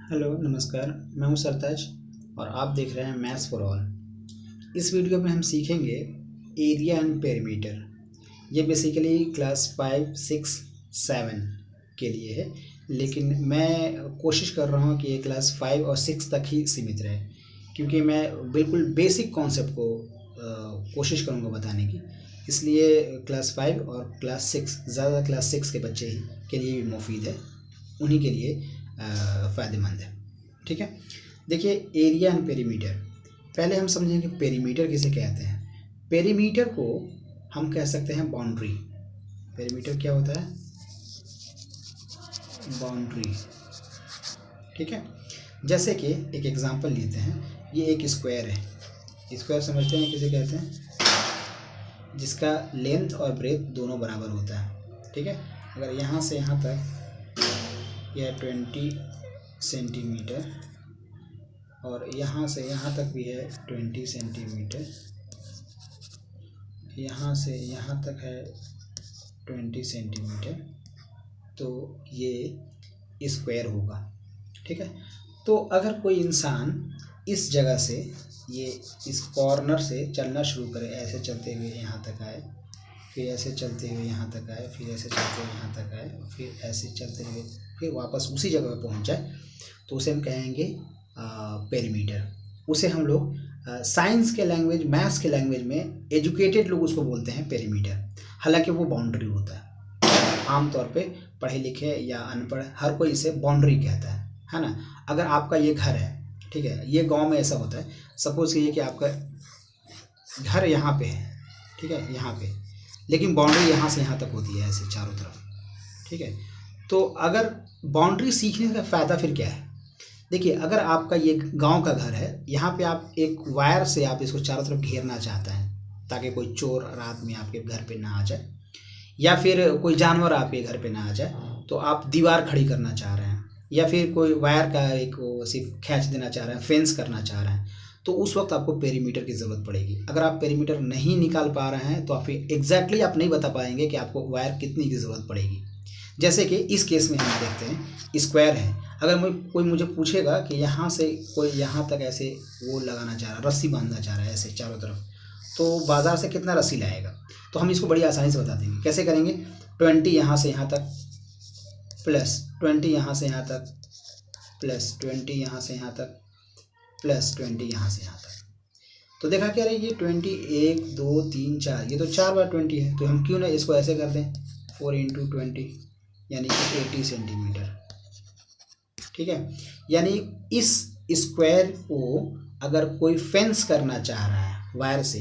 Hello नमस्कार। मैं हूं सरताज और आप देख रहे हैं मैथ्स फॉर ऑल। इस वीडियो में हम सीखेंगे एरिया एंड पेरीमीटर। ये बेसिकली क्लास 5, 6, 7 के लिए है, लेकिन मैं कोशिश कर रहा हूं कि ये क्लास 5 और 6 तक ही सीमित रहे, क्योंकि मैं बिल्कुल बेसिक कॉन्सेप्ट को कोशिश करूंगा बताने की। इसलिए क्लास 5 और क्लास 6, ज़्यादा क्लास 6 के बच्चे ही के लिए भी मुफीद है, उन्हीं के लिए फ़ायदेमंद है। ठीक है, देखिए एरिया एंड पेरीमीटर। पहले हम समझेंगे पेरीमीटर किसे कहते हैं। पेरीमीटर को हम कह सकते हैं बाउंड्री। पेरीमीटर क्या होता है? बाउंड्री। ठीक है, जैसे कि एक एग्जांपल लेते हैं। ये एक स्क्वायर है। स्क्वायर समझते हैं किसे कहते हैं? जिसका लेंथ और ब्रेथ दोनों बराबर होता है। ठीक है, अगर यहाँ से यहाँ तक यह 20 सेंटीमीटर और यहाँ से यहाँ तक भी है 20 सेंटीमीटर, यहाँ से यहाँ तक है 20 सेंटीमीटर, तो ये स्क्वायर होगा। ठीक है, तो अगर कोई इंसान इस जगह से, ये इस कॉर्नर से चलना शुरू करे, ऐसे चलते हुए यहाँ तक आए, फिर ऐसे चलते हुए यहाँ तक आए, फिर ऐसे चलते हुए यहाँ तक आए, फिर ऐसे चलते हुए फिर वापस उसी जगह पर पहुँच जाए, तो उसे हम कहेंगे पेरीमीटर। उसे हम लोग साइंस के लैंग्वेज, मैथ्स के लैंग्वेज में एजुकेटेड लोग उसको बोलते हैं पेरीमीटर। हालांकि वो बाउंड्री होता है। आमतौर पे पढ़े लिखे या अनपढ़ हर कोई इसे बाउंड्री कहता है ना। अगर आपका ये घर है, ठीक है, ये गांव में ऐसा होता है, सपोज कीजिए कि आपका घर यहाँ पे है, ठीक है, यहाँ पे, लेकिन बाउंड्री यहाँ से यहाँ तक होती है, ऐसे चारों तरफ। ठीक है, तो अगर बाउंड्री सीखने का फ़ायदा फिर क्या है? देखिए, अगर आपका ये गांव का घर है, यहाँ पे आप एक वायर से आप इसको चारों तरफ घेरना चाहते हैं ताकि कोई चोर रात में आपके घर पे ना आ जाए, या फिर कोई जानवर आपके घर पे ना आ जाए, तो आप दीवार खड़ी करना चाह रहे हैं, या फिर कोई वायर का एक वो सिर्फ खींच देना चाह रहे हैं, फेंस करना चाह रहे हैं, तो उस वक्त आपको पेरीमीटर की ज़रूरत पड़ेगी। अगर आप पेरीमीटर नहीं निकाल पा रहे हैं तो आप एग्जैक्टली आप नहीं बता पाएंगे कि आपको वायर कितनी की ज़रूरत पड़ेगी। जैसे कि इस केस में हम देखते हैं, स्क्वायर है। अगर कोई मुझे पूछेगा कि यहाँ से कोई यहाँ तक ऐसे वो लगाना चाह रहा है, रस्सी बांधना चाह रहा है ऐसे चारों तरफ, तो बाज़ार से कितना रस्सी लाएगा? तो हम इसको बड़ी आसानी से बता देंगे। कैसे करेंगे? 20 यहाँ से यहाँ तक प्लस 20 यहाँ से यहाँ तक प्लस 20 यहाँ से यहाँ तक प्लस 20 यहाँ से यहाँ तक। तो देखा क्या रही, ये 20, 1, 2, 3, 4, ये तो 4 बार 20 है, तो हम क्यों ना इसको ऐसे कर दें, 4 × 20 यानी कि 80 सेंटीमीटर। ठीक है, यानी इस स्क्वायर को अगर कोई फेंस करना चाह रहा है वायर से,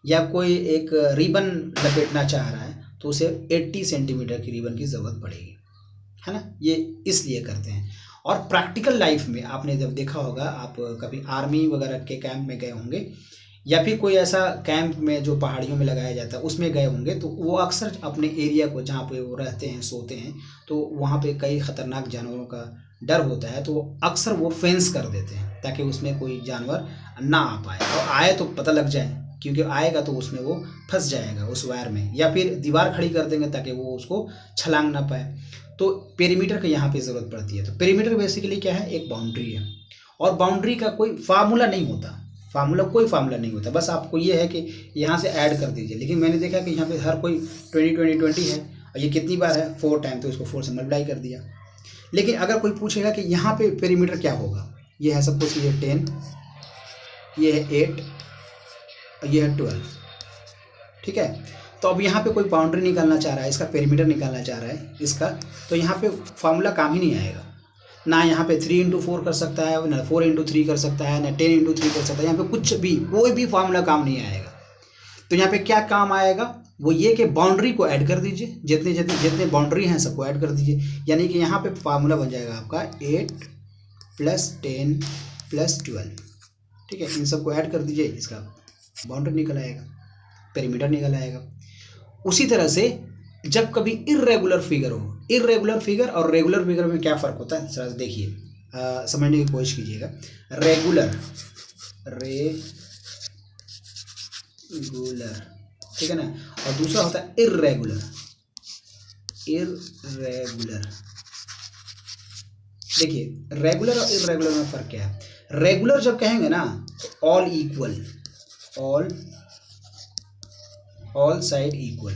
या कोई एक रिबन लपेटना चाह रहा है, तो उसे 80 सेंटीमीटर की रिबन की ज़रूरत पड़ेगी, है ना। ये इसलिए करते हैं। और प्रैक्टिकल लाइफ में आपने जब देखा होगा, आप कभी आर्मी वगैरह के कैंप में गए होंगे, या फिर कोई ऐसा कैंप में जो पहाड़ियों में लगाया जाता है उसमें गए होंगे, तो वो अक्सर अपने एरिया को, जहाँ पे वो रहते हैं, सोते हैं, तो वहाँ पे कई ख़तरनाक जानवरों का डर होता है, तो अक्सर वो फेंस कर देते हैं ताकि उसमें कोई जानवर ना आ पाए, और आए तो पता लग जाए, क्योंकि आएगा तो उसमें वो फंस जाएगा उस वायर में, या फिर दीवार खड़ी कर देंगे ताकि वो उसको छलांग ना पाए। तो पेरीमीटर की यहाँ पे ज़रूरत पड़ती है। तो पेरीमीटर बेसिकली क्या है? एक बाउंड्री है। और बाउंड्री का कोई फार्मूला नहीं होता, कोई फार्मूला नहीं होता, बस आपको ये है कि यहाँ से ऐड कर दीजिए। लेकिन मैंने देखा कि यहाँ पे हर कोई 20 20 20 है, और ये कितनी बार है? 4 टाइम, तो इसको 4 से मल्टीप्लाई कर दिया। लेकिन अगर कोई पूछेगा कि यहाँ पे पेरीमीटर क्या होगा, ये है सपोज ये 10, ये है 8, ये है 12। ठीक है, तो अब यहाँ पे कोई बाउंड्री निकालना चाह रहा है, इसका पेरीमीटर निकालना चाह रहा है इसका, तो यहाँ पे फार्मूला काम ही नहीं आएगा। ना यहाँ पे 3 × 4 कर सकता है, ना 4 × 3 कर सकता है, ना 10 × 3 कर सकता है। यहाँ पे कुछ भी, कोई भी फार्मूला काम नहीं आएगा। तो यहाँ पे क्या काम आएगा? वो ये कि बाउंड्री को ऐड कर दीजिए, जितने जितने जितने बाउंड्री हैं सबको ऐड कर दीजिए, यानी कि यहाँ पे फार्मूला बन जाएगा आपका 8 + 10 + 12। ठीक है, इन सबको ऐड कर दीजिए, इसका बाउंड्री निकल आएगा, पेरीमीटर निकल आएगा। उसी तरह से जब कभी इर्रेगुलर फिगर हो, इर्रेगुलर फिगर और रेगुलर फिगर में क्या फ़र्क होता है, जरा देखिए, समझने की कोशिश कीजिएगा। रेगुलर, ठीक है ना, और दूसरा होता है इर्रेगुलर। देखिए रेगुलर और इरेगुलर में फ़र्क क्या है। रेगुलर जब कहेंगे ना तो all equal, all side equal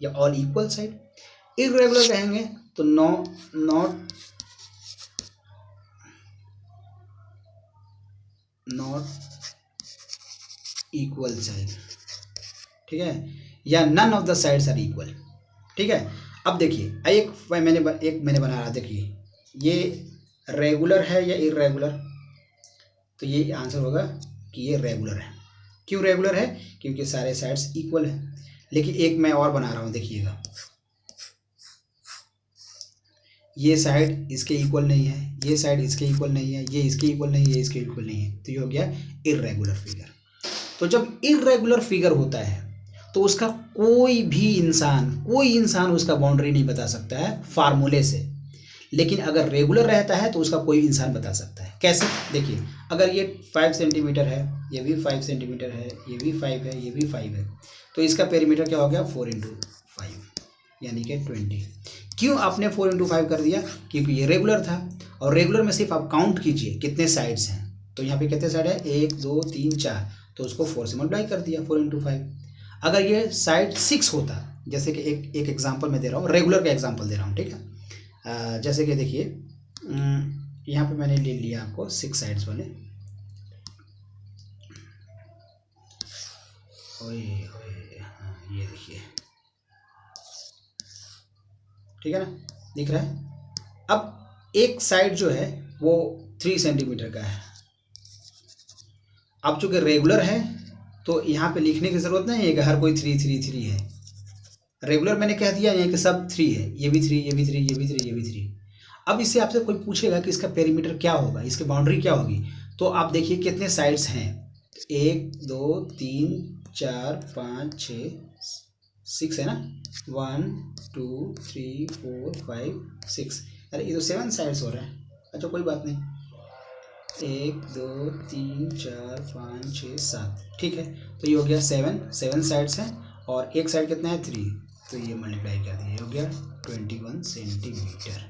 या ऑल इक्वल साइड। इरेगुलर कहेंगे तो नॉट इक्वल साइड, ठीक है, या none of the sides are equal, ठीक है। अब देखिए एक मैंने बना रहा, देखिए ये रेगुलर है या इरेगुलर, तो ये आंसर होगा कि ये रेगुलर है। क्यों रेगुलर है? क्योंकि सारे साइड्स इक्वल है। लेकिन एक मैं और बना रहा हूँ, देखिएगा ये साइड इसके इक्वल नहीं है, ये साइड इसके इक्वल नहीं है, ये इसके इक्वल नहीं है, ये इसके इक्वल नहीं है, तो ये हो गया इर्रेगुलर फिगर। तो जब इर्रेगुलर फिगर होता है तो उसका कोई इंसान उसका बाउंड्री नहीं बता सकता है फार्मूले से। लेकिन अगर रेगुलर रहता है तो उसका कोई इंसान बता सकता है। कैसे? देखिए अगर ये 5 सेंटीमीटर है, ये भी 5 सेंटीमीटर है, ये भी 5 है, ये भी 5 है, तो इसका पेरीमीटर क्या हो गया 4 इंटू 5 यानी कि 20। क्यों आपने 4 इंटू 5 कर दिया? क्योंकि ये रेगुलर था, और रेगुलर में सिर्फ आप काउंट कीजिए कितने साइड्स हैं। तो यहाँ पे कितने साइड है? 1 2 3 4, तो उसको 4 से मल्टीप्लाई कर दिया 4 इंटू 5। अगर ये साइड 6 होता, जैसे कि एक एग्जाम्पल मैं दे रहा हूँ, रेगुलर का एग्जाम्पल दे रहा हूँ, ठीक है। जैसे कि देखिए यहाँ पे मैंने ले लिया आपको 6 साइड्स वाले, हाँ ये देखिए, ठीक है ना, दिख रहा है। अब एक साइड जो है वो 3 सेंटीमीटर का है। अब चूंकि रेगुलर है तो यहाँ पे लिखने की ज़रूरत नहीं है कि हर कोई 3 3 3 है। रेगुलर मैंने कह दिया यहाँ कि सब 3 है, ये भी 3, ये भी 3, ये भी 3, ये भी 3। अब इससे आपसे कोई पूछेगा कि इसका पेरीमीटर क्या होगा, इसकी बाउंड्री क्या होगी, तो आप देखिए कितने साइड्स हैं। 1 2 3 4 5 6 6 है ना, 1 2 3 4 5 6। अरे ये तो 7 साइड्स हो रहा है। अच्छा कोई बात नहीं, 1 2 3 4 5 6 7, ठीक है। तो ये हो गया 7 साइड्स हैं, और एक साइड कितना है 3, तो ये मल्टीप्लाई कर दिया, ये हो गया 21 सेंटीमीटर,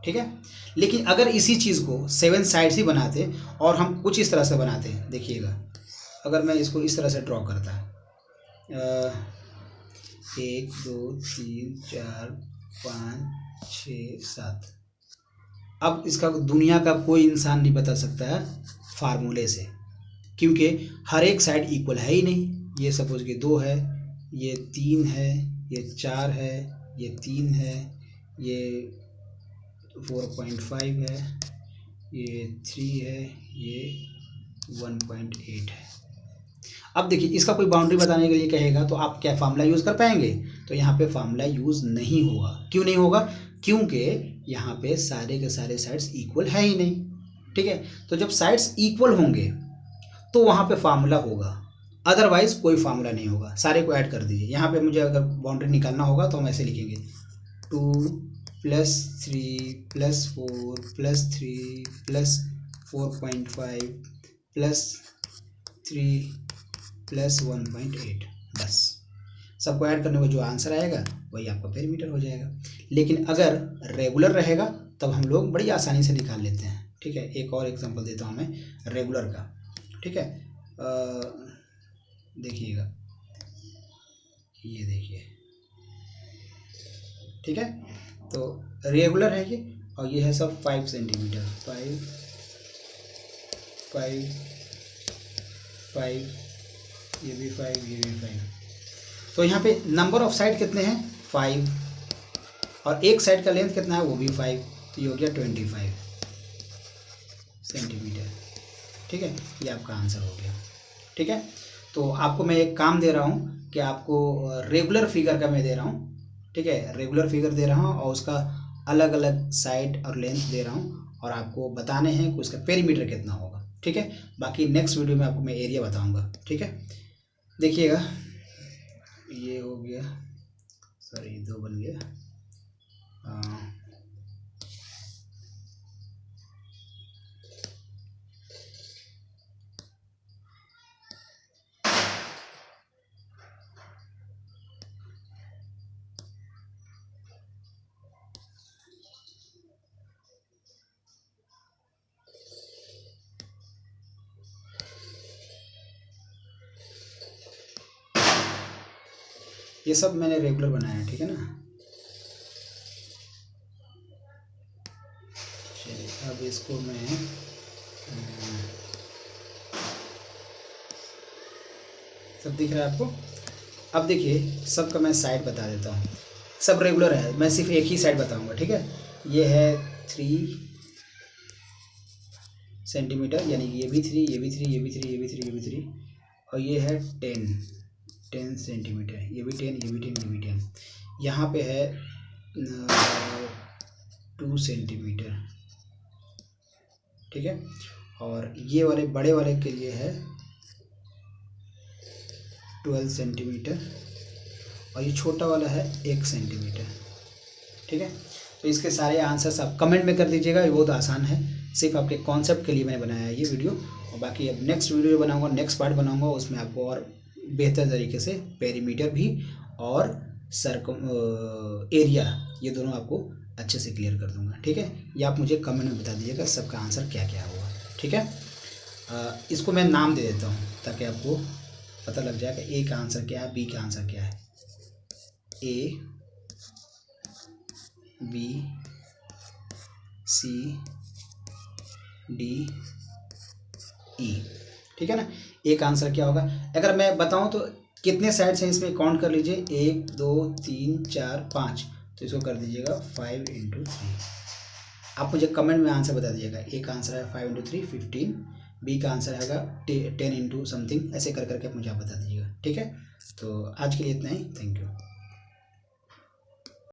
ठीक है। लेकिन अगर इसी चीज़ को 7 साइड्स ही बनाते और हम कुछ इस तरह से बनाते, देखिएगा अगर मैं इसको इस तरह से ड्रॉ करता, 1 2 3 4 5 6 7, अब इसका दुनिया का कोई इंसान नहीं बता सकता है फार्मूले से, क्योंकि हर एक साइड इक्वल है ही नहीं। ये सपोज कि 2 है, ये 3 है, ये 4 है, ये 3 है, ये 4.5 है, ये 3 है, ये 1.8 है। अब देखिए इसका कोई बाउंड्री बताने के लिए कहेगा तो आप क्या फार्मूला यूज़ कर पाएंगे? तो यहाँ पे फार्मूला यूज़ नहीं होगा। क्यों नहीं होगा? क्योंकि यहाँ पे सारे के सारे साइड्स इक्वल है ही नहीं, ठीक है। तो जब साइड्स इक्वल होंगे तो वहाँ पे फार्मूला होगा, अदरवाइज कोई फार्मूला नहीं होगा। सारे को ऐड कर दीजिए। यहाँ पे मुझे अगर बाउंड्री निकालना होगा तो हम ऐसे लिखेंगे 2 + 3 + 4 + 3 + 4.5 + 3 + 1.8, बस। सबको ऐड करने में जो आंसर आएगा वही आपका पेरीमीटर हो जाएगा। लेकिन अगर रेगुलर रहेगा तब हम लोग बड़ी आसानी से निकाल लेते हैं, ठीक है। एक और एग्जांपल देता हूँ मैं रेगुलर का, ठीक है। देखिएगा, ये देखिए, ठीक है। तो रेगुलर है ये, और ये है सब 5 सेंटीमीटर, 5 5 5, ये भी 5, ये भी 5। तो यहाँ पे नंबर ऑफ साइड कितने हैं? 5, और एक साइड का लेंथ कितना है? वो भी 5, तो ये हो गया 25 सेंटीमीटर, ठीक है। ये आपका आंसर हो गया, ठीक है। तो आपको मैं एक काम दे रहा हूँ कि आपको रेगुलर फिगर का मैं दे रहा हूँ, ठीक है। रेगुलर फिगर दे रहा हूँ और उसका अलग अलग साइड और लेंथ दे रहा हूँ, और आपको बताने हैं कि उसका पेरीमीटर कितना होगा, ठीक है। बाकी नेक्स्ट वीडियो में आपको मैं एरिया बताऊँगा, ठीक है। देखिएगा, ये हो गया, सॉरी 2 बन गया, ये सब मैंने रेगुलर बनाया है, ठीक है ना। चलिए अब इसको मैं सब दिख रहा है आपको। अब देखिए सबका मैं साइड बता देता हूँ, सब रेगुलर है, मैं सिर्फ एक ही साइड बताऊँगा, ठीक है। ये है 3 सेंटीमीटर, यानी कि ये भी 3, ये भी 3, ये भी 3, ये भी 3, ये भी 3, और ये है 10 सेंटीमीटर, ये भी 10, ये भी 10, ये भी 10। यहाँ पे है 2 सेंटीमीटर, ठीक है। और ये वाले बड़े वाले के लिए है 12 सेंटीमीटर, और ये छोटा वाला है 1 सेंटीमीटर, ठीक है। तो इसके सारे आंसर्स आप कमेंट में कर दीजिएगा, ये बहुत आसान है, सिर्फ आपके कॉन्सेप्ट के लिए मैंने बनाया है ये वीडियो। और बाकी अब नेक्स्ट वीडियो बनाऊंगा, नेक्स्ट पार्ट बनाऊंगा, उसमें आपको और बेहतर तरीके से पेरीमीटर भी और एरिया, ये दोनों आपको अच्छे से क्लियर कर दूंगा, ठीक है। ये आप मुझे कमेंट में बता दीजिएगा सबका आंसर क्या क्या हुआ, ठीक है। इसको मैं नाम दे देता हूँ ताकि आपको पता लग जाए कि ए का आंसर क्या है, बी का आंसर क्या है। ए, बी, सी, डी, ई, ठीक है ना। एक आंसर क्या होगा, अगर मैं बताऊं तो कितने साइड्स हैं इसमें काउंट कर लीजिए, 1 2 3 4 5, तो इसको कर दीजिएगा 5 × 3। आप मुझे कमेंट में आंसर बता दीजिएगा। ए का आंसर है 5 × 3 15, बी का आंसर हैगा 10 × समथिंग, ऐसे कर करके मुझे आप बता दीजिएगा, ठीक है। तो आज के लिए इतना ही, थैंक यू।